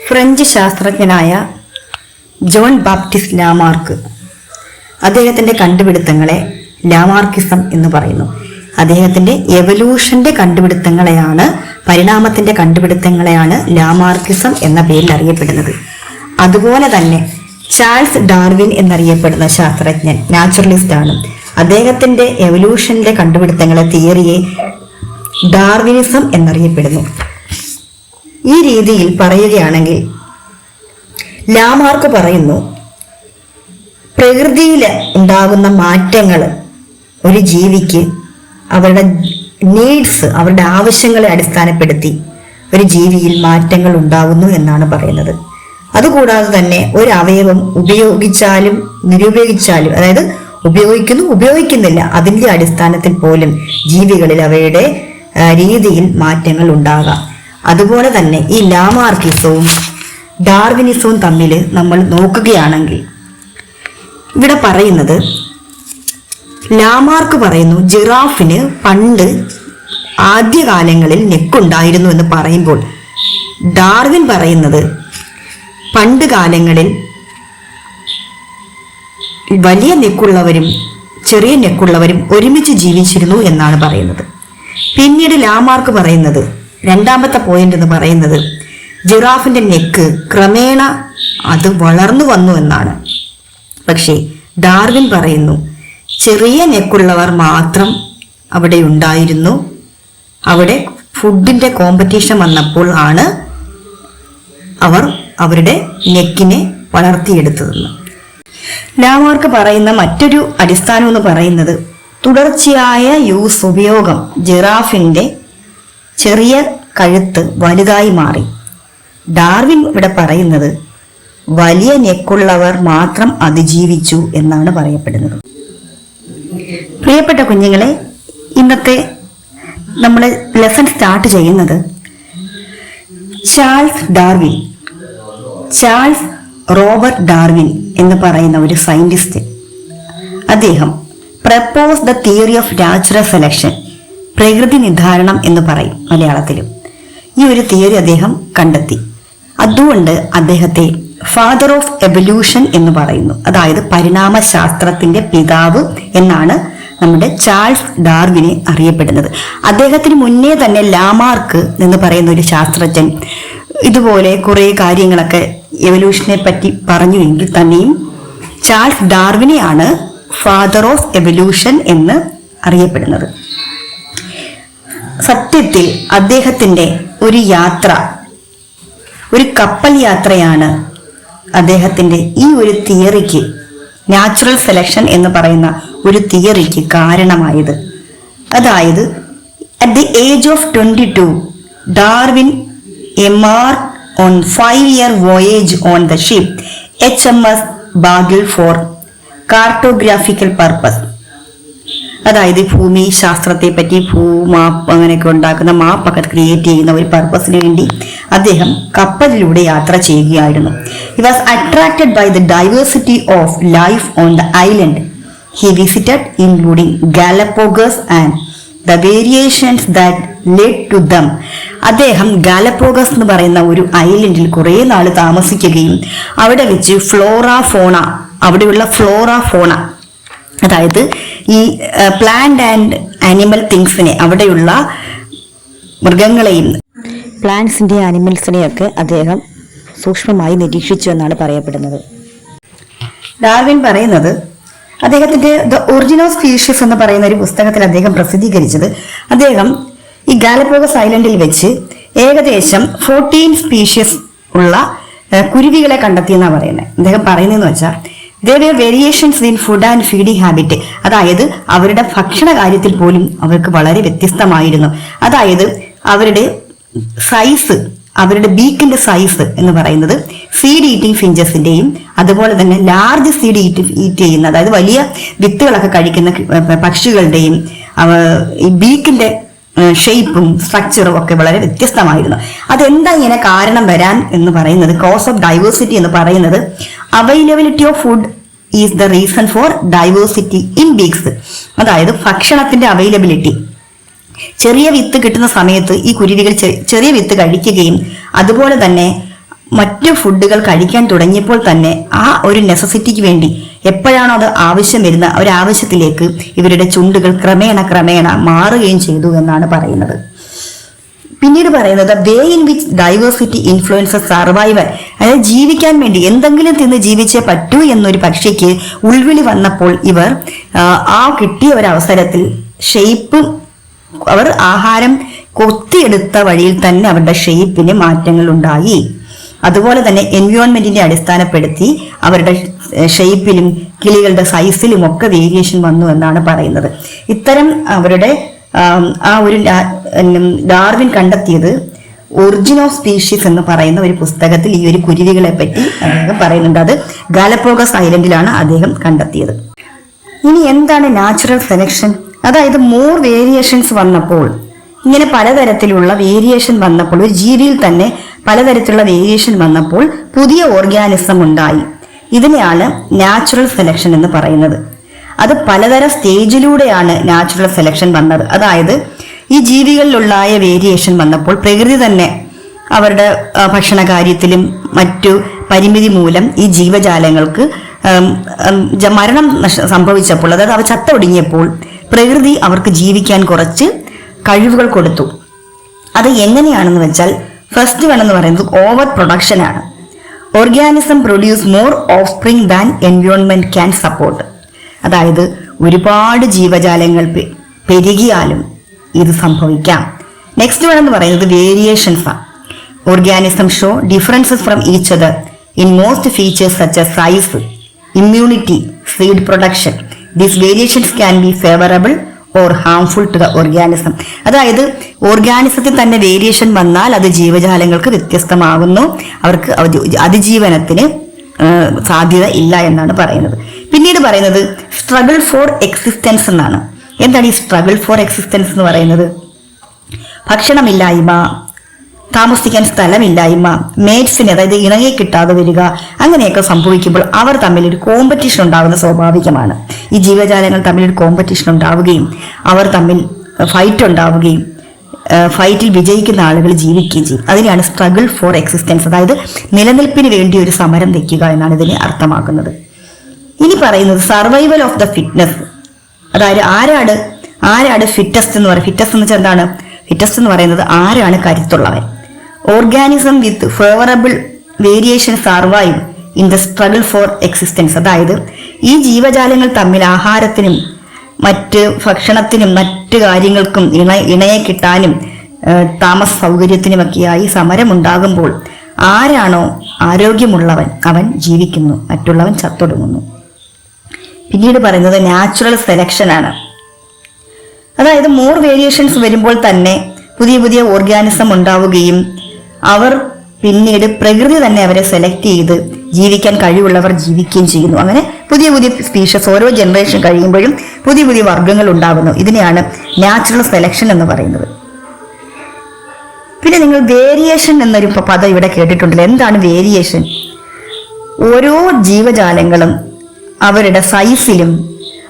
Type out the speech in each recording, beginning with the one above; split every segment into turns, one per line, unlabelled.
French ശാസ്ത്രജ്ഞനായ John Baptist Lamarck അദ്ദേഹത്തിന്റെ കണ്ടുപിടുത്തങ്ങളെ Lamarckism എന്ന് പറയുന്നു. അദ്ദേഹത്തിന്റെ എവല്യൂഷന്റെ കണ്ടുപിടുത്തങ്ങളെയാണ്, പരിണാമത്തിന്റെ കണ്ടുപിടുത്തങ്ങളെയാണ് ലാമാർക്കിസം എന്ന പേരിൽ അറിയപ്പെടുന്നത്. അതുപോലെ തന്നെ ചാൾസ് ഡാർവിൻ എന്നറിയപ്പെടുന്ന ശാസ്ത്രജ്ഞൻ നാച്ചുറലിസ്റ്റ് ആണ്. അദ്ദേഹത്തിന്റെ എവല്യൂഷന്റെ കണ്ടുപിടുത്തങ്ങളെ, തിയറിയെ ഡാർവിനിസം എന്നറിയപ്പെടുന്നു. ഈ രീതിയിൽ പറയുകയാണെങ്കിൽ ലാമാർക്ക് പറയുന്നു, പ്രകൃതിയിൽ ഉണ്ടാകുന്ന മാറ്റങ്ങൾ ഒരു ജീവിക്ക് അവരുടെ നീഡ്സ്, അവരുടെ ആവശ്യങ്ങളെ അടിസ്ഥാനപ്പെടുത്തി ഒരു ജീവിയിൽ മാറ്റങ്ങൾ ഉണ്ടാകുന്നു എന്നാണ് പറയുന്നത്. അതുകൂടാതെ തന്നെ ഒരു അവയവം ഉപയോഗിച്ചാലും നിരുപയോഗിച്ചാലും, അതായത് ഉപയോഗിക്കുന്നു ഉപയോഗിക്കുന്നില്ല, അതിന്റെ അടിസ്ഥാനത്തിൽ പോലും ജീവികളിൽ അവയുടെ രീതിയിൽ മാറ്റങ്ങൾ ഉണ്ടാകാം. അതുപോലെ തന്നെ ഈ ലാമാർക്കിസവും ഡാർവിനിസവും തമ്മിൽ നമ്മൾ നോക്കുകയാണെങ്കിൽ ഇവിടെ പറയുന്നത്, ലാമാർക്ക് പറയുന്നു ജിറാഫിന് പണ്ട് ആദ്യകാലങ്ങളിൽ നെക്കുണ്ടായിരുന്നു എന്ന് പറയുമ്പോൾ, ഡാർവിൻ പറയുന്നത് പണ്ട് കാലങ്ങളിൽ വലിയ നെക്കുള്ളവരും ചെറിയ നെക്കുള്ളവരും ഒരുമിച്ച് ജീവിച്ചിരുന്നു എന്നാണ് പറയുന്നത്. പിന്നീട് ലാമാർക്ക് പറയുന്നത്, രണ്ടാമത്തെ പോയിന്റ് എന്ന് പറയുന്നത്, ജിറാഫിന്റെ നെക്ക് ക്രമേണ അത് വളർന്നു വന്നു എന്നാണ്. പക്ഷേ ഡാർവിൻ പറയുന്നു ചെറിയ നെക്കുള്ളവർ മാത്രം അവിടെ ഉണ്ടായിരുന്നു, അവിടെ ഫുഡിന്റെ കോമ്പറ്റീഷൻ വന്നപ്പോൾ ആണ് അവർ അവരുടെ നെക്കിനെ വളർത്തിയെടുത്തതെന്ന്. ലാമാർക്ക് പറയുന്ന മറ്റൊരു അടിസ്ഥാനം എന്ന് പറയുന്നത്, തുടർച്ചയായ ഉപയോഗം ജിറാഫിന്റെ ചെറിയ കഴുത്ത് വലുതായി മാറി. ഡാർവിൻ ഇവിടെ പറയുന്നത് വലിയ നെക്കുള്ളവർ മാത്രം അതിജീവിച്ചു എന്നാണ് പറയപ്പെടുന്നത്. പ്രിയപ്പെട്ട കുഞ്ഞുങ്ങളെ, ഇന്നത്തെ നമ്മൾ ലെസൺ സ്റ്റാർട്ട് ചെയ്യുന്നത് ചാൾസ് റോബർട്ട് ഡാർവിൻ എന്ന് പറയുന്ന ഒരു സയന്റിസ്റ്റ്. അദ്ദേഹം propose the theory of natural selection, പ്രകൃതി നിർദ്ധാരണം എന്ന് പറയും മലയാളത്തിലും. ഈ ഒരു തിയറി അദ്ദേഹം കണ്ടെത്തി. അതുകൊണ്ട് അദ്ദേഹത്തെ ഫാദർ ഓഫ് എവല്യൂഷൻ എന്ന് പറയുന്നു. അതായത് പരിണാമ ശാസ്ത്രത്തിന്റെ പിതാവ് എന്നാണ് നമ്മുടെ ചാൾസ് ഡാർവിനെ അറിയപ്പെടുന്നത്. അദ്ദേഹത്തിന് മുന്നേ തന്നെ ലാമാർക്ക് എന്ന് പറയുന്ന ഒരു ശാസ്ത്രജ്ഞൻ ഇതുപോലെ കുറെ കാര്യങ്ങളൊക്കെ എവല്യൂഷനെ പറ്റി പറഞ്ഞു എങ്കിൽ തന്നെയും ചാൾസ് ഡാർവിനെയാണ് ഫാദർ ഓഫ് എവല്യൂഷൻ എന്ന് അറിയപ്പെടുന്നത്. സത്യത്തിൽ അദ്ദേഹത്തിന്റെ ഒരു യാത്ര, ഒരു കപ്പൽ യാത്രയാണ് അദ്ദേഹത്തിന്റെ ഈ ഒരു തിയറിക്ക്, നാച്ചുറൽ സെലക്ഷൻ എന്ന് പറയുന്ന ഒരു തിയറിക്ക് കാരണമായത്. അതായത് at the age of 22 Darwin embarked on 5-year voyage on the ship HMS Bagel for cartographical purpose. അതായത് ഭൂമി ശാസ്ത്രത്തെ പറ്റി ഭൂമാപ്പ് അങ്ങനെയൊക്കെ ഉണ്ടാക്കുന്ന മാപ്പൊക്കെ ക്രിയേറ്റ് ചെയ്യുന്ന ഒരു പർപ്പസിന് വേണ്ടി അദ്ദേഹം കപ്പലിലൂടെ യാത്ര ചെയ്യുകയായിരുന്നു. He was attracted by the diversity of life on the island he visited, including Galapagos and the variations that led to them. അദ്ദേഹം ഗാലപ്പോഗസ് എന്ന് പറയുന്ന ഒരു ഐലൻഡിൽ കുറെ നാൾ താമസിക്കുകയും അവിടെ വെച്ച് അവിടെയുള്ള ഫ്ലോറ, അതായത് ഈ പ്ലാന്റ് ആൻഡ് ആനിമൽ തിങ്സിനെ, അവിടെയുള്ള മൃഗങ്ങളെയും പ്ലാന്റ്സിന്റെ ആനിമൽസിനെയൊക്കെ അദ്ദേഹം സൂക്ഷ്മമായി നിരീക്ഷിച്ചു എന്നാണ് പറയപ്പെടുന്നത്. ഡാർവിൻ പറയുന്നത് അദ്ദേഹത്തിന്റെ ദ ഒറിജിൻ ഓഫ് സ്പീഷീസ് എന്ന് പറയുന്ന ഒരു പുസ്തകത്തിൽ അദ്ദേഹം പ്രസിദ്ധീകരിച്ചത്, അദ്ദേഹം ഈ ഗാലപ്പോഗസ് ഐലൻഡിൽ വെച്ച് ഏകദേശം 14 സ്പീഷീസ് ഉള്ള കുരുവികളെ കണ്ടെത്തിയെന്നാണ് പറയുന്നത്. അദ്ദേഹം പറയുന്നതെന്ന് വെച്ചാൽ there were variations in food and feeding habit, അതായത് അവരുടെ ഭക്ഷണ കാര്യത്തിൽ പോലും അവർക്ക് വളരെ വ്യത്യസ്തമായിരുന്നു. അതായത് അവരുടെ സൈസ്, അവരുടെ ബീക്കിന്റെ സൈസ് എന്ന് പറയുന്നത് സീഡ് ഈറ്റിംഗ് ഫിഞ്ചസിന്റെയും അതുപോലെ തന്നെ ലാർജ് സീഡ് ഈറ്റ് ചെയ്യുന്ന, അതായത് വലിയ വിത്തുകളൊക്കെ കഴിക്കുന്ന പക്ഷികളുടെയും ഈ ബീക്കിന്റെ ഷേപ്പും സ്ട്രക്ചറും ഒക്കെ വളരെ വ്യത്യസ്തമായിരുന്നു. അതെന്താ ഇങ്ങനെ കാരണം വരാൻ എന്ന് പറയുന്നത്, കോസ് ഓഫ് ഡൈവേഴ്സിറ്റി എന്ന് പറയുന്നത്, availability of food is the reason for diversity in beaks. അതായത് ഭക്ഷണത്തിന്റെ അവൈലബിലിറ്റി, ചെറിയ വിത്ത് കിട്ടുന്ന സമയത്ത് ഈ കുരുവികൾ ചെറിയ വിത്ത് കഴിക്കുകയും അതുപോലെ തന്നെ മറ്റു ഫുഡുകൾ കഴിക്കാൻ തുടങ്ങിയപ്പോൾ തന്നെ ആ ഒരു നെസസിറ്റിക്ക് വേണ്ടി എപ്പോഴാണോ അത് ആവശ്യം വരുന്ന ഒരു ആവശ്യത്തിലേക്ക് ഇവരുടെ ചുണ്ടുകൾ ക്രമേണ മാറുകയും ചെയ്തു എന്നാണ് പറയുന്നത്. പിന്നീട് പറയുന്നത് way in which diversity influences survival, അതായത് ജീവിക്കാൻ വേണ്ടി എന്തെങ്കിലും തിന്ന് ജീവിച്ചേ പറ്റൂ എന്നൊരു പക്ഷിക്ക് ഉൾവിളി വന്നപ്പോൾ ഇവർ ആ കിട്ടിയ ഒരു അവസരത്തിൽ ഷേപ്പ് അവർ ആഹാരം കൊത്തിയെടുത്ത വഴിയിൽ തന്നെ അവരുടെ ഷേപ്പിന് മാറ്റങ്ങൾ ഉണ്ടായി. അതുപോലെ തന്നെ എൻവയോൺമെന്റിനെ അടിസ്ഥാനപ്പെടുത്തി അവരുടെ ഷേപ്പിലും കിളികളുടെ സൈസിലും ഒക്കെ വേരിയേഷൻ വന്നു എന്നാണ് പറയുന്നത്. ഇത്തരം അവരുടെ ആ ഒരു ഡാർവിൻ കണ്ടെത്തിയത് ഒറിജിൻ ഓഫ് സ്പീഷീസ് എന്ന് പറയുന്ന ഒരു പുസ്തകത്തിൽ ഈ ഒരു കുരുവികളെ പറ്റി അദ്ദേഹം പറയുന്നുണ്ട്. അത് ഗാലപ്പോഗസ് ഐലൻഡിലാണ് അദ്ദേഹം കണ്ടെത്തിയത്. ഇനി എന്താണ് നാച്ചുറൽ സെലക്ഷൻ? അതായത് മോർ വേരിയേഷൻസ് വന്നപ്പോൾ, ഇങ്ങനെ പലതരത്തിലുള്ള വേരിയേഷൻ വന്നപ്പോൾ, ഒരു ജീവിയിൽ തന്നെ പലതരത്തിലുള്ള വേരിയേഷൻ വന്നപ്പോൾ പുതിയ ഓർഗാനിസം ഉണ്ടായി. ഇതിനെയാണ് നാച്ചുറൽ സെലക്ഷൻ എന്ന് പറയുന്നത്. അത് പലതരം സ്റ്റേജിലൂടെയാണ് നാച്ചുറൽ സെലക്ഷൻ വന്നത്. അതായത് ഈ ജീവികളിലുള്ളായ വേരിയേഷൻ വന്നപ്പോൾ പ്രകൃതി തന്നെ അവരുടെ ഭക്ഷണ കാര്യത്തിലും മറ്റു പരിമിതി മൂലം ഈ ജീവജാലങ്ങൾക്ക് മരണം സംഭവിച്ചപ്പോൾ, അതായത് അവ ചത്തൊടുങ്ങിയപ്പോൾ പ്രകൃതി അവർക്ക് ജീവിക്കാൻ കുറച്ച് കഴിവുകൾ കൊടുത്തു. അത് എങ്ങനെയാണെന്ന് വെച്ചാൽ ഫസ്റ്റ് വൺ എന്ന് പറയുന്നത് ഓവർ പ്രൊഡക്ഷൻ ആണ്. Organism produce more of spring than environment can support. അതായത് ഒരുപാട് ജീവജാലങ്ങൾ പെരുകിയാലും ഇത് സംഭവിക്കാം. നെക്സ്റ്റ് വൺ എന്ന് പറയുന്നത് വേരിയേഷൻസ് ആണ്. Organism show differences from each other in most features such as size, immunity, seed production. These variations can be favourable or harmful to the organism. അതായത് ഓർഗാനിസത്തിൽ തന്നെ വേരിയേഷൻ വന്നാൽ അത് ജീവജാലങ്ങൾക്ക് വ്യത്യസ്തമാകുന്നു, അവർക്ക് അതിജീവനത്തിന് സാധ്യത ഇല്ല എന്നാണ് പറയുന്നത്. പിന്നീട് പറയുന്നത് സ്ട്രഗിൾ ഫോർ എക്സിസ്റ്റൻസ് എന്നാണ്. എന്താണ് ഈ സ്ട്രഗിൾ ഫോർ എക്സിസ്റ്റൻസ് എന്ന് പറയുന്നത്? ഭക്ഷണമില്ലായ്മ, താമസിക്കാൻ സ്ഥലമില്ലായ്മ, മേറ്റ്സിന് അതായത് ഇണയെ കിട്ടാതെ വരിക, അങ്ങനെയൊക്കെ സംഭവിക്കുമ്പോൾ അവർ തമ്മിൽ ഒരു കോമ്പറ്റീഷൻ ഉണ്ടാകുന്ന സ്വാഭാവികമാണ്. ഈ ജീവജാലങ്ങൾ തമ്മിൽ ഒരു കോമ്പറ്റീഷൻ ഉണ്ടാവുകയും അവർ തമ്മിൽ ഫൈറ്റ് ഉണ്ടാവുകയും ഫൈറ്റിൽ വിജയിക്കുന്ന ആളുകൾ ജീവിക്കുകയും ചെയ്യും. അതിനെയാണ് സ്ട്രഗിൾ ഫോർ എക്സിസ്റ്റൻസ്, അതായത് നിലനിൽപ്പിന് വേണ്ടി ഒരു സമരം വയ്ക്കുക എന്നാണ് ഇതിനെ അർത്ഥമാക്കുന്നത്. ഇനി പറയുന്നത് സർവൈവൽ ഓഫ് ദ ഫിറ്റ്നസ്. അതായത് ആരാണ് ഫിറ്റസ്റ്റ് എന്ന് പറയുന്നത്? ഫിറ്റസ്റ്റ് എന്ന് വെച്ചാൽ എന്താണ്? ഫിറ്റസ്റ്റ് എന്ന് പറയുന്നത് ആരാണ് കരുത്തുള്ളവൻ. Organism with favourable variation survive in the struggle for existence. അതായത് ഈ ജീവജാലങ്ങൾ തമ്മിൽ ആഹാരത്തിനും മറ്റ് ഭക്ഷണത്തിനും മറ്റു കാര്യങ്ങൾക്കും ഇണയെ കിട്ടാനും താമസ സൗകര്യത്തിനുമൊക്കെയായി സമരമുണ്ടാകുമ്പോൾ ആരാണോ ആരോഗ്യമുള്ളവൻ അവൻ ജീവിക്കുന്നു, മറ്റുള്ളവൻ ചത്തൊടുങ്ങുന്നു. പിന്നീട് പറയുന്നത് നാച്ചുറൽ സെലക്ഷൻ ആണ്. അതായത് മോർ വേരിയേഷൻസ് വരുമ്പോൾ തന്നെ പുതിയ ഓർഗാനിസം ഉണ്ടാവുകയും അവർ പിന്നീട് പ്രകൃതി തന്നെ അവരെ സെലക്ട് ചെയ്ത് ജീവിക്കാൻ കഴിവുള്ളവർ ജീവിക്കുകയും ചെയ്യുന്നു. അങ്ങനെ പുതിയ സ്പീഷീസ് ഓരോ ജനറേഷൻ കഴിയുമ്പോഴും പുതിയ വർഗ്ഗങ്ങൾ ഉണ്ടാകുന്നു. ഇതിനെയാണ് നാച്ചുറൽ സെലക്ഷൻ എന്ന് പറയുന്നത്. പിന്നെ നിങ്ങൾ വേരിയേഷൻ എന്നൊരു പദം ഇവിടെ കേട്ടിട്ടുണ്ടല്ലോ. എന്താണ് വേരിയേഷൻ? ഓരോ ജീവജാലങ്ങളും അവരുടെ സൈസിലും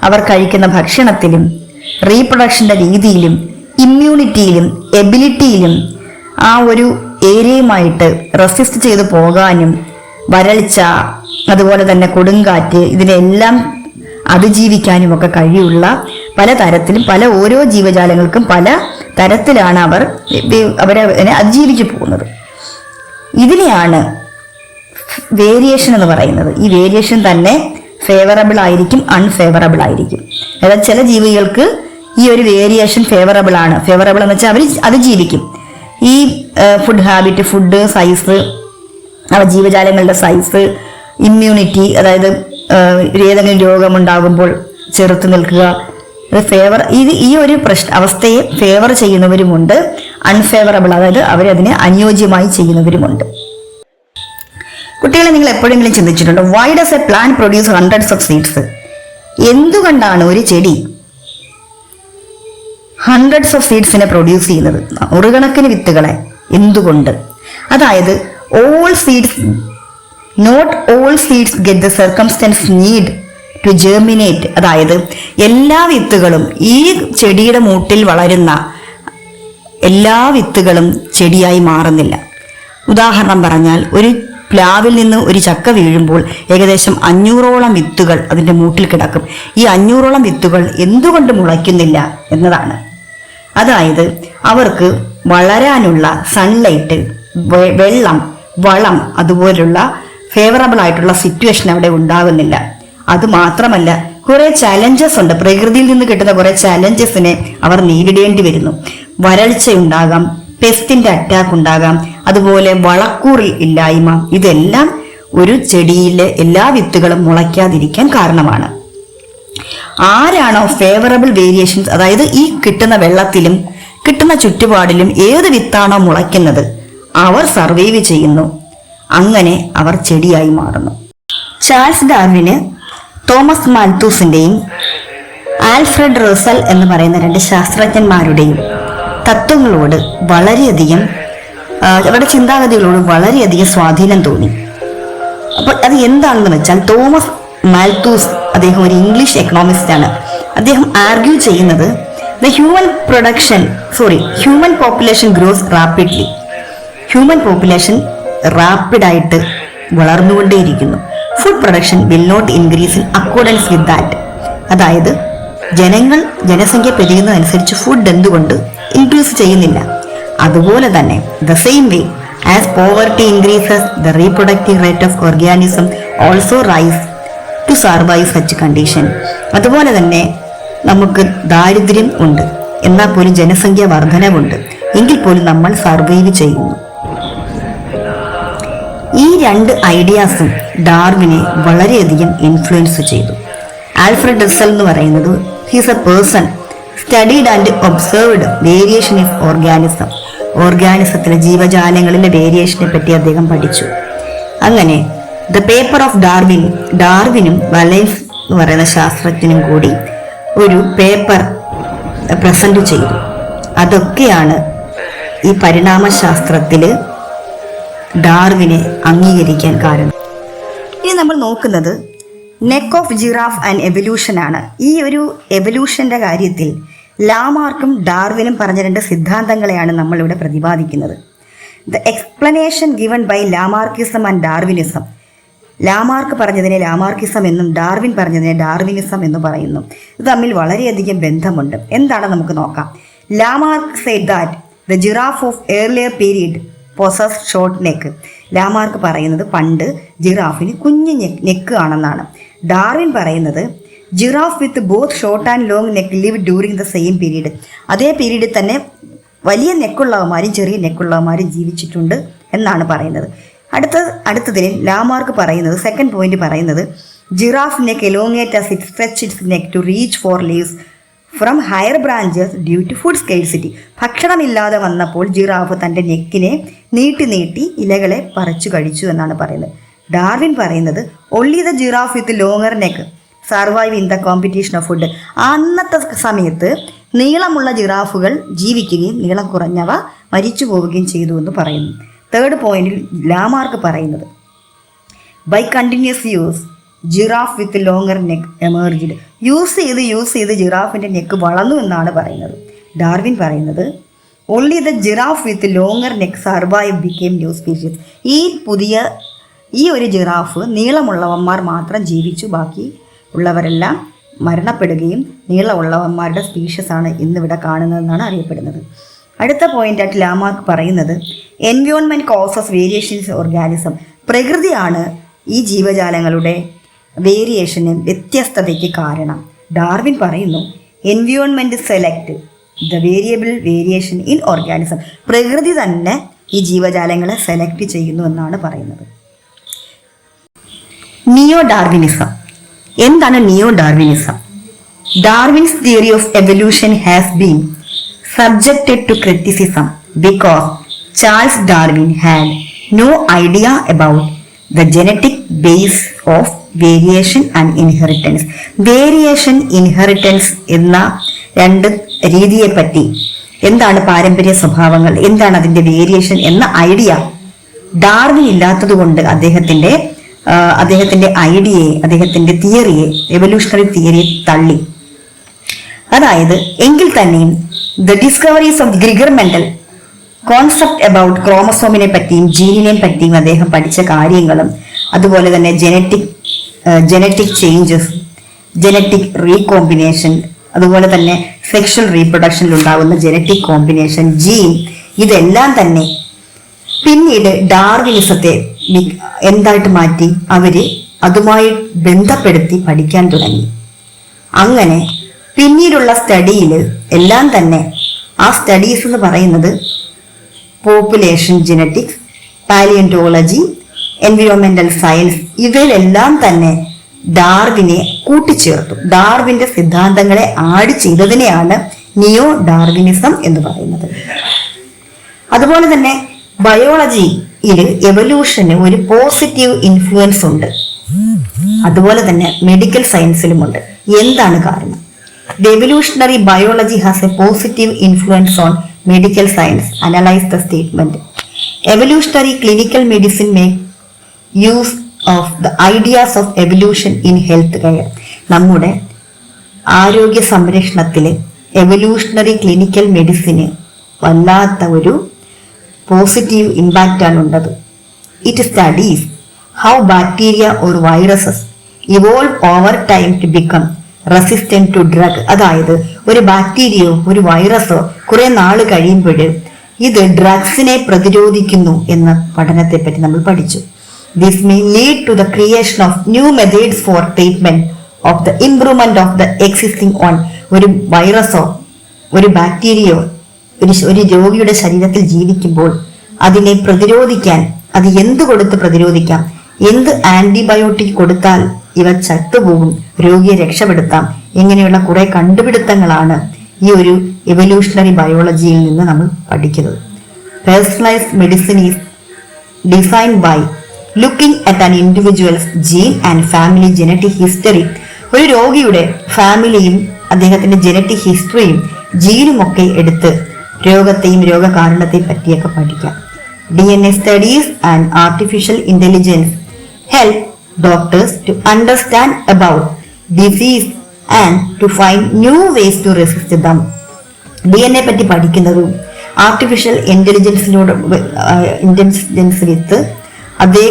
അവർ കഴിക്കുന്ന ഭക്ഷണത്തിലും റീപ്രൊഡക്ഷന്റെ രീതിയിലും ഇമ്മ്യൂണിറ്റിയിലും എബിലിറ്റിയിലും ആ ഒരു ഏരിയയുമായിട്ട് റെസിസ്റ്റ് ചെയ്ത് പോകാനും വരൾച്ച അതുപോലെ തന്നെ കൊടുങ്കാറ്റ് ഇതിനെല്ലാം അതിജീവിക്കാനും ഒക്കെ കഴിയുള്ള പല തരത്തിലും ഓരോ ജീവജാലങ്ങൾക്കും പല തരത്തിലാണ് അവരെ അതിജീവിച്ചു പോകുന്നത്. ഇതിനെയാണ് വേരിയേഷൻ എന്ന് പറയുന്നത്. ഈ വേരിയേഷൻ തന്നെ ഫേവറബിൾ ആയിരിക്കും, അൺഫേവറബിൾ ആയിരിക്കും. അതായത് ചില ജീവികൾക്ക് ഈ ഒരു വേരിയേഷൻ ഫേവറബിൾ ആണ്. ഫേവറബിൾ എന്ന് വെച്ചാൽ അവർ അതിജീവിക്കും. ഈ ഫുഡ് ഹാബിറ്റ്, ഫുഡ് സൈസ്, ജീവജാലങ്ങളുടെ സൈസ്, ഇമ്മ്യൂണിറ്റി, അതായത് ഏതെങ്കിലും രോഗമുണ്ടാകുമ്പോൾ ചെറുത്ത് നിൽക്കുക, ഈ ഒരു അവസ്ഥയെ ഫേവർ ചെയ്യുന്നവരുമുണ്ട്, അൺഫേവറബിൾ അതായത് അവരതിനെ അനുയോജ്യമായി ചെയ്യുന്നവരുമുണ്ട്. കുട്ടികളെ, നിങ്ങൾ എപ്പോഴെങ്കിലും ചിന്തിച്ചിട്ടുണ്ടോ why does A plant produce hundreds of seeds? എന്തുകൊണ്ടാണ് ഒരു ചെടി ഹൺഡ്രഡ്സ് ഓഫ് സീഡ്സിനെ പ്രൊഡ്യൂസ് ചെയ്യുന്നത്, നൂറുകണക്കിന് വിത്തുകളെ? എന്തുകൊണ്ട്? അതായത് not all seeds get the circumstance need to germinate. അതായത് എല്ലാ വിത്തുകളും, ഈ ചെടിയുടെ മൂട്ടിൽ വളരുന്ന എല്ലാ വിത്തുകളും ചെടിയായി മാറുന്നില്ല. ഉദാഹരണം പറഞ്ഞാൽ, ഒരു പ്ലാവിൽ നിന്ന് ഒരു ചക്ക വീഴുമ്പോൾ ഏകദേശം 500ഓളം വിത്തുകൾ അതിൻ്റെ മൂട്ടിൽ കിടക്കും. ഈ 500ഓളം വിത്തുകൾ എന്തുകൊണ്ട് മുളയ്ക്കുന്നില്ല എന്നതാണ്. അതായത് അവർക്ക് വളരാനുള്ള സൺലൈറ്റ്, വെള്ളം, വളം, അതുപോലുള്ള ഫേവറബിൾ ആയിട്ടുള്ള സിറ്റുവേഷൻ അവിടെ ഉണ്ടാകുന്നില്ല. അത് മാത്രമല്ല, കുറെ ചാലഞ്ചസ് ഉണ്ട്. പ്രകൃതിയിൽ നിന്ന് കിട്ടുന്ന കുറെ ചാലഞ്ചസിനെ അവർ നേരിടേണ്ടി വരുന്നു. വരൾച്ചയുണ്ടാകാം, പെസ്റ്റിന്റെ അറ്റാക്ക് ഉണ്ടാകാം, അതുപോലെ വളക്കൂറിൽ ഇല്ലായ്മ. ഇതെല്ലാം ഒരു ചെടിയിലെ എല്ലാ വിത്തുകളും മുളയ്ക്കാതിരിക്കാൻ കാരണമാണ്. ആരാണോ ഫേവറബിൾ വേരിയേഷൻസ്, അതായത് ഈ കിട്ടുന്ന വെള്ളത്തിലും കിട്ടുന്ന ചുറ്റുപാടിലും ഏത് വിത്താണോ മുളയ്ക്കുന്നത് അവർ സർവൈവ് ചെയ്യുന്നു. അങ്ങനെ അവർ ചെടിയായി മാറുന്നു. ചാൾസ് ഡാർവിന് തോമസ് മാൽത്തൂസിന്റെയും ആൽഫ്രഡ് റസൽ എന്ന് പറയുന്ന 2 ശാസ്ത്രജ്ഞന്മാരുടെയും തത്വങ്ങളോട് വളരെയധികം, അവരുടെ ചിന്താഗതികളോട് വളരെയധികം സ്വാധീനം തോന്നി. അപ്പോൾ അത് എന്താണെന്ന് വെച്ചാൽ, തോമസ് മാൽത്തൂസ് അദ്ദേഹം ഒരു ഇംഗ്ലീഷ് എക്കണോമിസ്റ്റ് ആണ്. അദ്ദേഹം ആർഗ്യൂ ചെയ്യുന്നത് human population grows rapidly. Human population റാപ്പിഡായിട്ട് വളർന്നുകൊണ്ടേയിരിക്കുന്നു. Food production will not increase in accordance with that. അതായത് ജനസംഖ്യ പെരുകുന്നതനുസരിച്ച് ഫുഡ് എന്തുകൊണ്ട് ഇൻക്രീസ് ചെയ്യുന്നില്ല. അതുപോലെ തന്നെ the same way as poverty increases, the reproductive rate of organism also rise to survive such condition. അതുപോലെ തന്നെ നമുക്ക് ദാരിദ്ര്യം ഉണ്ട്, എന്നാൽ പോലും ജനസംഖ്യ വർധനവുണ്ട്, എങ്കിൽ പോലും നമ്മൾ സർവൈവ് ചെയ്യുന്നു. ഈ 2 ഐഡിയാസും ഡാർവിനെ വളരെയധികം ഇൻഫ്ലുവൻസ് ചെയ്തു. ആൽഫ്രഡ് റസൽ എന്ന് പറയുന്നത് he's a person studied and observed variation of organism. ഓർഗാനിസത്തിലെ ജീവജാലങ്ങളിലെ വേരിയേഷനെ പറ്റി അദ്ദേഹം പഠിച്ചു. അങ്ങനെ ദ പേപ്പർ ഓഫ് ഡാർവിനും വലൈൻസ് എന്ന് പറയുന്ന ശാസ്ത്രജ്ഞനും കൂടി ഒരു പേപ്പർ പ്രസന്റ് ചെയ്തു. അതൊക്കെയാണ് ഈ പരിണാമശാസ്ത്രത്തില് ഡാർവിനെ അംഗീകരിക്കാൻ കാരണം. ഇനി നമ്മൾ നോക്കുന്നത് neck of giraffe and evolution ആണ്. ഈ ഒരു എവല്യൂഷന്റെ കാര്യത്തിൽ ലാമാർക്കും ഡാർവിനും പറഞ്ഞ 2 സിദ്ധാന്തങ്ങളെയാണ് നമ്മളിവിടെ പ്രതിപാദിക്കുന്നത്. The explanation given by Lamarckism and Darwinism. Lamarck പറഞ്ഞതിനെ ലാമാർക്കിസം എന്നും ഡാർവിൻ പറഞ്ഞതിനെ ഡാർവിനിസം എന്ന് പറയുന്നു. ഇത് തമ്മിൽ വളരെയധികം ബന്ധമുണ്ട്. എന്താണ് നമുക്ക് നോക്കാം. Lamarck said that the giraffe of earlier period possess short neck. Lamarck പറയുന്നത് പണ്ട് ജിറാഫിന് കുഞ്ഞു നെക്ക് ആണെന്നാണ്. ഡാർവിൻ പറയുന്നത് giraffe with both short and long neck live during the same period. അതേ പീരീഡിൽ തന്നെ വലിയ നെക്കുള്ളവന്മാരും ചെറിയ നെക്കുള്ളവന്മാരും ജീവിച്ചിട്ടുണ്ട് എന്നാണ് പറയുന്നത്. അടുത്തതിൽ ലാമാർക്ക് പറയുന്നത്, സെക്കൻഡ് പോയിന്റ് പറയുന്നത്, giraffe neck elongate as it stretch its neck to reach for leaves from higher branches due to food scarcity. ഭക്ഷണമില്ലാതെ വന്നപ്പോൾ ജിറാഫ് തൻ്റെ നെക്കിനെ നീട്ടി ഇലകളെ പറിച്ചു കഴിച്ചു എന്നാണ് പറയുന്നത്. ഡാർവിൻ പറയുന്നത് only the giraffe with longer neck survive in the competition of food. അന്നത്തെ സമയത്ത് നീളമുള്ള ജിറാഫുകൾ ജീവിക്കുകയും നീളം കുറഞ്ഞവ മരിച്ചു പോവുകയും ചെയ്തു എന്ന് പറയുന്നു. തേർഡ് പോയിന്റിൽ ലാമാർക്ക് പറയുന്നത് by continuous use giraffe with longer neck emerged. Use ചെയ്ത് ജിറാഫിൻ്റെ നെക്ക് വളർന്നു എന്നാണ് പറയുന്നത്. ഡാർവിൻ പറയുന്നത് only the giraffe with longer neck survive became new species. ഈ ഒരു ജിറാഫ് നീളമുള്ളവന്മാർ മാത്രം ജീവിച്ചു, ബാക്കി ഉള്ളവരെല്ലാം മരണപ്പെടുകയും നീളമുള്ളവന്മാരുടെ സ്പീഷീസാണ് ഇന്നിവിടെ കാണുന്നതെന്നാണ് അറിയപ്പെടുന്നത്. അടുത്ത പോയിന്റായിട്ട് ലാമാർക്ക് പറയുന്നത് എൻവയോൺമെൻറ്റ് കോസസ് വേരിയേഷൻസ് ഓർഗാനിസം. പ്രകൃതിയാണ് ഈ ജീവജാലങ്ങളുടെ വേരിയേഷന്, വ്യത്യസ്തതയ്ക്ക് കാരണം. ഡാർവിൻ പറയുന്നു environment select the variable variation in organism. പ്രകൃതി തന്നെ ഈ ജീവജാലങ്ങളെ സെലക്ട് ചെയ്യുന്നു എന്നാണ് പറയുന്നത്. Neo Darwinism. എന്താണ് neo Darwinism? Darwin's theory of evolution has been subjected to criticism because Charles Darwin had no idea about the genetic base of variation and inheritance. Variation, inheritance എന്ന 2 രീതിയെപ്പറ്റി, എന്താണ് പാരമ്പര്യ സ്വഭാവങ്ങൾ, എന്താണ് അതിൻ്റെ വേരിയേഷൻ എന്ന ഐഡിയ ഡാർവിൻ ഇല്ലാത്തത് കൊണ്ട് അദ്ദേഹത്തിൻ്റെ ഐഡിയയെ, അദ്ദേഹത്തിൻ്റെ തിയറിയെ, എവല്യൂഷണറി തിയറിയെ തള്ളി. അതായത് എങ്കിൽ തന്നെയും the discoveries of Gregor Mendel concept about ക്രോമസോമിനെ പറ്റിയും ജീനിനെ പറ്റിയും അദ്ദേഹം പഠിച്ച കാര്യങ്ങളും, അതുപോലെ തന്നെ ജനറ്റിക് ചേഞ്ചസ്, ജനറ്റിക് റീകോമ്പിനേഷൻ, അതുപോലെ തന്നെ സെക്ഷൽ റീപ്രൊഡക്ഷനിൽ ഉണ്ടാകുന്ന ജനറ്റിക് കോമ്പിനേഷൻ, ജീൻ, ഇതെല്ലാം തന്നെ പിന്നീട് ഡാർവിനിസത്തെ എന്തായിട്ട് മാറ്റി അവര് അതുമായി ബന്ധപ്പെടുത്തി പഠിക്കാൻ തുടങ്ങി. അങ്ങനെ പിന്നീടുള്ള സ്റ്റഡിയിൽ എല്ലാം തന്നെ ആ സ്റ്റഡീസ് എന്ന് പറയുന്നത് population genetics, palaeontology, environmental science, ഇവയിലെല്ലാം തന്നെ ഡാർവിനെ കൂട്ടിച്ചേർത്തു. ഡാർവിന്റെ സിദ്ധാന്തങ്ങളെ ആഡ് ചെയ്തതിനെയാണ് നിയോ ഡാർവിനിസം എന്ന് പറയുന്നത്. അതുപോലെ തന്നെ ബയോളജിയിൽ എവല്യൂഷന് ഒരു പോസിറ്റീവ് ഇൻഫ്ലുവൻസ് ഉണ്ട്. അതുപോലെ തന്നെ മെഡിക്കൽ സയൻസിലുമുണ്ട്. എന്താണ് കാരണം? The evolutionary biology has a positive influence on medical science. Analyze the statement. Evolutionary clinical medicine make use of the ideas of evolution in health care. നമ്മുടെ ആരോഗ്യ സംരക്ഷണത്തിലെ എവല്യൂഷണറി ക്ലിനിക്കൽ മെഡിസിന് വല്ലാത്ത ഒരു positive impact ആണ് ഉള്ളത്. It studies how bacteria or viruses evolve over time to become resistant to drug. അതായത് ഒരു ബാക്ടീരിയയോ ഒരു വൈറസോ കുറെ നാൾ കഴിയുമ്പോൾ ഇത് ഡ്രഗ്സിനെ പ്രതിരോധിക്കുന്നു എന്ന പഠനത്തെ പറ്റി നമ്മൾ പഠിച്ചു. This may lead to the creation of new methods for treatment of the improvement of the existing on. ഒരു വൈറസോ ഒരു ബാക്ടീരിയയോ ഒരു രോഗിയുടെ ശരീരത്തിൽ ജീവിക്കുമ്പോൾ അതിനെ പ്രതിരോധിക്കാൻ അത് എന്ത് കൊടുത്ത് പ്രതിരോധിക്കാം, എന്ത് ആന്റിബയോട്ടിക് കൊടുത്താൽ ഇവ ചത്തുപോകും, രോഗിയെ രക്ഷപ്പെടുത്താം, ഇങ്ങനെയുള്ള കുറെ കണ്ടുപിടുത്തങ്ങളാണ് ഈ ഒരു എവല്യൂഷണറി ബയോളജിയിൽ നിന്ന് നമ്മൾ പഠിക്കുന്നത്. Personalised medicine is defined by looking at an individual's gene and family genetic history. ഒരു രോഗിയുടെ ഫാമിലിയും അദ്ദേഹത്തിന്റെ ജെനറ്റിക് ഹിസ്റ്ററിയും ജീനും ഒക്കെ എടുത്ത് രോഗത്തെയും രോഗകാരണത്തെയും പറ്റിയൊക്കെ പഠിക്കാം. DNA studies and artificial intelligence help doctors to understand about disease and to find new ways to resist them. DNA പറ്റി പഠിക്കുന്നതും ആർട്ടിഫിഷ്യൽ ഇന്റലിജൻസ് വിത്ത് അതേ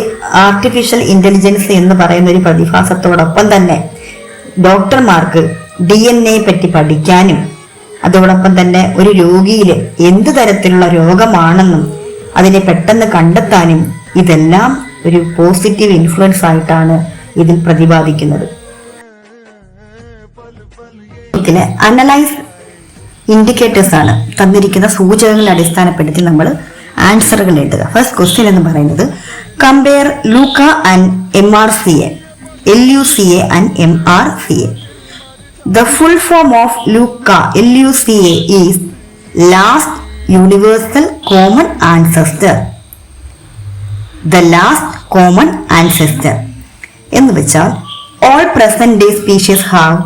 ആർട്ടിഫിഷ്യൽ ഇന്റലിജൻസ് എന്ന് പറയുന്ന ഒരു പ്രതിഭാസത്തോടൊപ്പം തന്നെ ഡോക്ടർമാർക്ക് DNA പറ്റി പഠിക്കാനും അതോടൊപ്പം തന്നെ ഒരു രോഗിയിൽ എന്ത് തരത്തിലുള്ള രോഗമാണെന്നും അതിനെ പെട്ടെന്ന് കണ്ടെത്താനും ഇതെല്ലാം ഒരു പോസിറ്റീവ് ഇൻഫ്ലുവൻസ് ആയിട്ടാണ് ഇതിൽ പ്രതിപാദിക്കുന്നത്. ഇതിലെ അനലൈസ് ഇൻഡിക്കേറ്റേഴ്സ് ആണ് തന്നിരിക്കുന്ന സൂചകങ്ങളെ അടിസ്ഥാനപ്പെടുത്തി നമ്മൾ ആൻസറുകൾ എഴുതുക. ഫസ്റ്റ് ക്വസ്റ്റ്യൻ എന്ന് പറയുന്നത് compare LUCA and MRCA, LUCA and MRCA. The full form of LUCA is last universal common ancestor. The last common ancestor എന്ന് വെച്ചാൽ all present day species have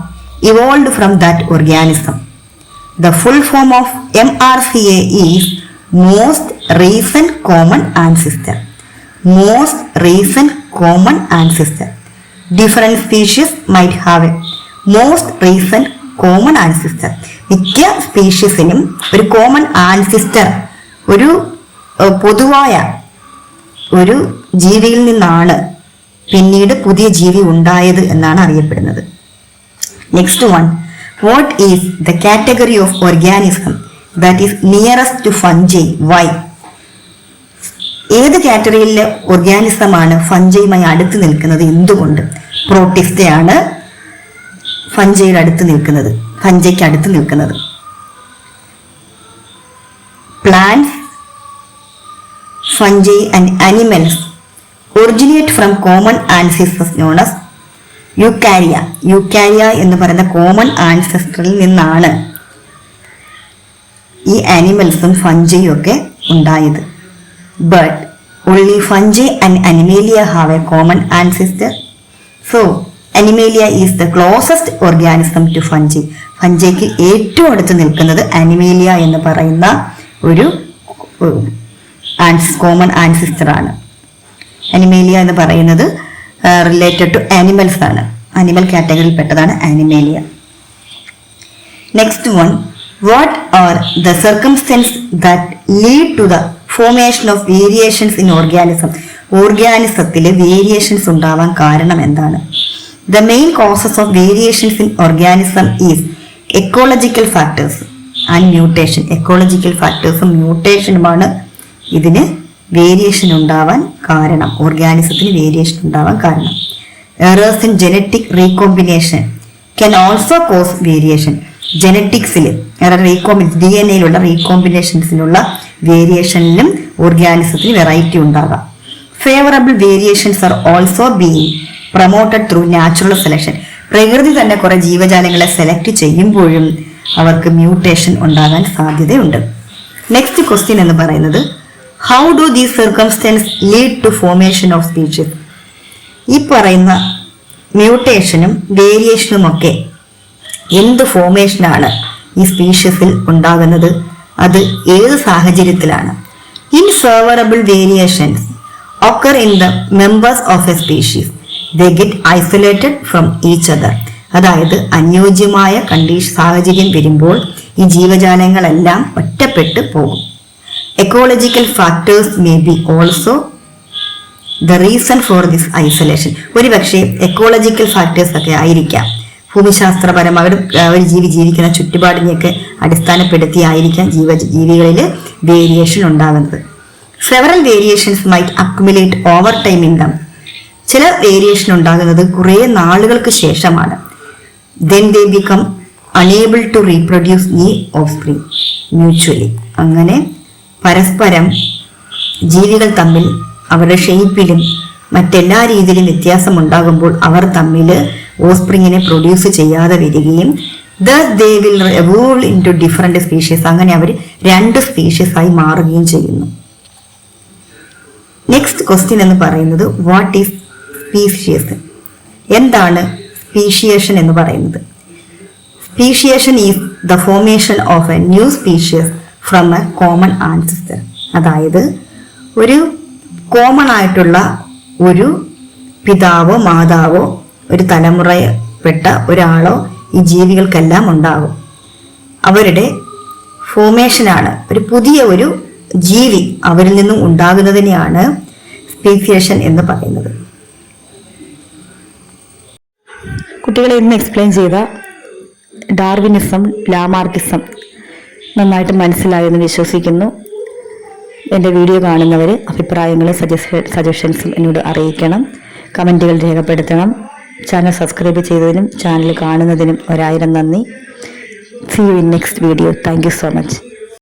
evolved from that organism. The full form of MRCA is most recent common ancestor. Most recent common ancestor. Different species might have a most recent common ancestor. മിക്ക സ്പീഷീസിനും ഒരു common ancestor, ഒരു പൊതുവായ ഒരു ജീവിയിൽ നിന്നാണ് പിന്നീട് പുതിയ ജീവി ഉണ്ടായത് എന്നാണ് അറിയപ്പെടുന്നത്. Next one, what is the category of organism that is nearest to fungi? Why? ഏത് കാറ്റഗറിയിലെ ഓർഗാനിസമാണ് ഫഞ്ചൈയുമായി അടുത്ത് നിൽക്കുന്നത്? എന്തുകൊണ്ട്? പ്രോട്ടിസ്റ്റയാണ് ഫഞ്ചൈയുടെ അടുത്ത് നിൽക്കുന്നത്, ഫഞ്ചൈക്ക് അടുത്ത് നിൽക്കുന്നത്. Plants, fungi and animals originate from common ancestors known as eukarya. Eukarya എന്ന് പറയുന്ന കോമൺ ആൻസിസ്റ്ററിൽ നിന്നാണ് ഈ ആനിമൽസും ഫഞ്ചൈയും ഒക്കെ ഉണ്ടായത്. But only fungi and animalia have a common ancestor. So animalia is the closest organism to fungi. ഫഞ്ചൈക്ക് ഏറ്റവും അടുത്ത് നിൽക്കുന്നത് അനിമേലിയ എന്ന് പറയുന്ന ഒരു കോമൺ ആൻസിസ്റ്റർ ആണ്. അനിമേലിയ എന്ന് പറയുന്നത് റിലേറ്റഡ് ടു ആനിമൽസ് ആണ്. അനിമൽ കാറ്റഗറിയിൽ പെട്ടതാണ് Animalia. Next one, What are the circumstances that lead to the formation of variations in organism? ഓർഗാനിസത്തിൽ വേരിയേഷൻസ് ഉണ്ടാവാൻ കാരണം എന്താണ്? The main causes of variations in organism is ecological factors and mutation. Ecological factorsഉം മ്യൂട്ടേഷനുമാണ് ഇതിന് variation ഉണ്ടാവാൻ കാരണം, ഓർഗാനിസത്തിന് variation ഉണ്ടാവാൻ കാരണം. Errors in genetic recombination can also cause variation. ജനറ്റിക്സിൽ DNA-യിലുള്ള റീകോമ്പിനേഷൻസിലുള്ള വേരിയേഷനിലും ഓർഗാനിസത്തിന് വെറൈറ്റി ഉണ്ടാകാം. Favourable variations are also being promoted through natural selection. പ്രകൃതി തന്നെ കുറെ ജീവജാലങ്ങളെ സെലക്ട് ചെയ്യുമ്പോഴും അവർക്ക് മ്യൂട്ടേഷൻ ഉണ്ടാകാൻ സാധ്യതയുണ്ട്. നെക്സ്റ്റ് ക്വസ്റ്റ്യൻ എന്ന് പറയുന്നത്, how do these circumstances lead to formation of species? ഈ പറയുന്ന മ്യൂട്ടേഷനും വേരിയേഷനും ഒക്കെ എന്ത് ഫോർമേഷനാണ് ഈ സ്പീഷീസിൽ ഉണ്ടാകുന്നത്? അത് ഏത് സാഹചര്യത്തിലാണ്? ഇൻഫേവറബിൾ variations occur in the members of a species. They get isolated from each other. അതായത് അനുയോജ്യമായ സാഹചര്യം വരുമ്പോൾ ഈ ജീവജാലങ്ങളെല്ലാം ഒറ്റപ്പെട്ട് പോകും. Ecological factors may be also the reason for this isolation. ഒരുപക്ഷെ എക്കോളജിക്കൽ ഫാക്ടേഴ്സ് ഒക്കെ ആയിരിക്കാം, ഭൂമിശാസ്ത്രപരമായി അവർ ജീവിക്കുന്ന ചുറ്റുപാടിനെയൊക്കെ അടിസ്ഥാനപ്പെടുത്തിയായിരിക്കാം ജീവികളിൽ വേരിയേഷൻ ഉണ്ടാകുന്നത്. Several variations might accumulate over time in them. ചില വേരിയേഷൻ ഉണ്ടാകുന്നത് കുറേ നാളുകൾക്ക് ശേഷമാണ്. Then they become unable to reproduce ഈ ഓഫ്സ്പ്രിങ് മ്യൂച്വലി. അങ്ങനെ പരസ്പരം ജീവികൾ തമ്മിൽ അവരുടെ ഷേപ്പിലും മറ്റെല്ലാ രീതിയിലും വ്യത്യാസം ഉണ്ടാകുമ്പോൾ അവർ തമ്മിൽ ഓഫ്സ്പ്രിങ്ങിനെ പ്രൊഡ്യൂസ് ചെയ്യാതെ വരികയും thus they will evolve into different species. അങ്ങനെ അവർ രണ്ട് സ്പീഷീസ് ആയി മാറുകയും ചെയ്യുന്നു. നെക്സ്റ്റ് ക്വസ്റ്റ്യൻ എന്ന് പറയുന്നത്, വാട്ട് ഈസ് സ്പീഷിയേഷൻ? എന്താണ് സ്പീഷിയേഷൻ എന്ന് പറയുന്നത്? Speciation is the formation of A new species from A common ancestor. അതായത് ഒരു കോമൺ ആയിട്ടുള്ള ഒരു പിതാവോ മാതാവോ ഒരു തലമുറയിൽപ്പെട്ട ഒരാളോ ഈ ജീവികൾക്കെല്ലാം ഉണ്ടാകും. അവരുടെ ഫോർമേഷനാണ് ഒരു പുതിയ ഒരു ജീവി അവരിൽ നിന്നും ഉണ്ടാകുന്നതിനെയാണ് സ്പീഷിയേഷൻ എന്ന് പറയുന്നത്. കുട്ടികളെ ഇന്ന് എക്സ്പ്ലെയിൻ ചെയ്ത ഡാർവിനിസം, ലാമാർക്കിസം നന്നായിട്ട് മനസ്സിലായെന്ന് വിശ്വസിക്കുന്നു. എൻ്റെ വീഡിയോ കാണുന്നവർ അഭിപ്രായങ്ങളും സജഷൻസും എന്നോട് അറിയിക്കണം, കമൻറ്റുകൾ രേഖപ്പെടുത്തണം. ചാനൽ സബ്സ്ക്രൈബ് ചെയ്തതിനും ചാനൽ കാണുന്നതിനും 1000 നന്ദി. See you in next video. Thank you so much.